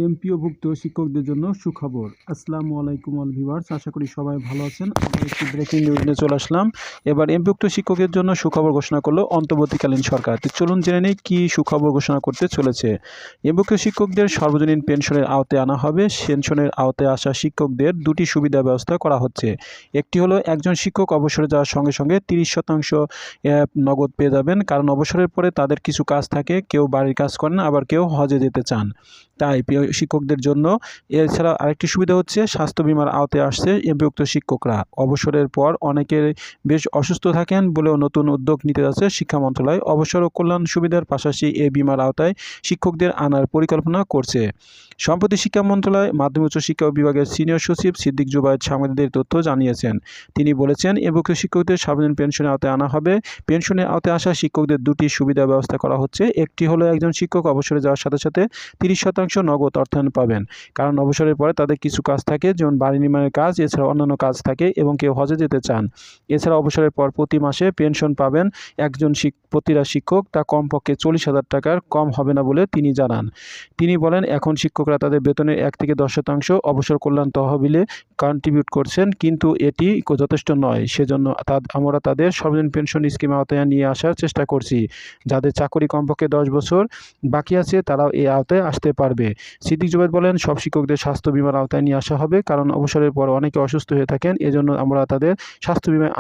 এমপিওভুক্ত শিক্ষকদের জন্য সুখবর। আসসালামু আলাইকুম অল ভিউয়ার্স, আশা করি সবাই ভালো আছেন। আবার একটি ব্রেকিং নিউজ নিয়ে চলে আসলাম। এবার এমপিওভুক্ত শিক্ষকদের জন্য সুখবর ঘোষণা করলো অন্তর্বর্তীকালীন সরকার। তো চলুন জেনে নিই কী সুখবর ঘোষণা করতে চলেছে। এমপিওভুক্ত শিক্ষকদের সর্বজনীন পেনশনের আওতায় আনা হবে। পেনশনের আওতায় আসা শিক্ষকদের দুটি সুবিধা ব্যবস্থা করা হচ্ছে। একটি হলো একজন শিক্ষক অবসরে যাওয়ার সঙ্গে সঙ্গে 30% নগদ পেয়ে যাবেন, কারণ অবসরের পরে তাদের কিছু কাজ থাকে, কেউ বাড়ির কাজ করেন, আবার কেউ হজে যেতে চান। তাই শিক্ষকদের জন্য এছাড়া আরেকটি সুবিধা হচ্ছে স্বাস্থ্য বিমার আওতায় আসছে এমপিওভুক্ত শিক্ষকরা। অবসরের পর অনেকে বেশ অসুস্থ থাকেন বলেও নতুন উদ্যোগ নিতে যাচ্ছে শিক্ষা মন্ত্রণালয়। অবসর ও কল্যাণ সুবিধার পাশাপাশি এই বিমার আওতায় শিক্ষকদের আনার পরিকল্পনা করছে। সম্প্রতি শিক্ষা মন্ত্রণালয় মাধ্যমিক উচ্চ শিক্ষা বিভাগের সিনিয়র সচিব সিদ্দিক জুবায়ের সাংবাদিকদের তথ্য জানিয়েছেন। তিনি বলেছেন, এমপিওভুক্ত শিক্ষকদের সার্বজনীন পেনশনের আওতায় আনা হবে। পেনশনের আওতায় আসা শিক্ষকদের দুটি সুবিধা ব্যবস্থা করা হচ্ছে। একটি হলো একজন শিক্ষক অবসরে যাওয়ার সাথে সাথে 30% নগদ অর্থায়ন পাবেন, কারণ অবসরের পরে তাদের কিছু কাজ থাকে, যেমন বাড়ি নির্মাণের কাজ, এছাড়া অন্যান্য কাজ থাকে, এবং কেউ হজে যেতে চান। এছাড়া অবসরের পর প্রতি মাসে পেনশন পাবেন একজন প্রতিটা শিক্ষক, তা কমপক্ষে 40,000 টাকার কম হবে না বলে তিনি জানান। তিনি বলেন, এখন শিক্ষকরা তাদের বেতনের 1 থেকে 10% অবসর কল্যাণ তহবিলে কন্ট্রিবিউট করছেন, কিন্তু এটি যথেষ্ট নয়। সেজন্য আমরা তাদের সর্বজনীন পেনশন স্কিমে আওতায় নিয়ে আসার চেষ্টা করছি। যাদের চাকরি কমপক্ষে 10 বছর বাকি আছে তারাও এই আওতায় আসতে পারবে। সিদ্দিক জুবায়ের বলেন, সব শিক্ষকদের স্বাস্থ্য বিমার আওতায় নিয়ে আসা হবে, কারণ অবসরের পর অনেকে অসুস্থ হয়ে থাকেন, এজন্য আমরা তাদের স্বাস্থ্য বিমায়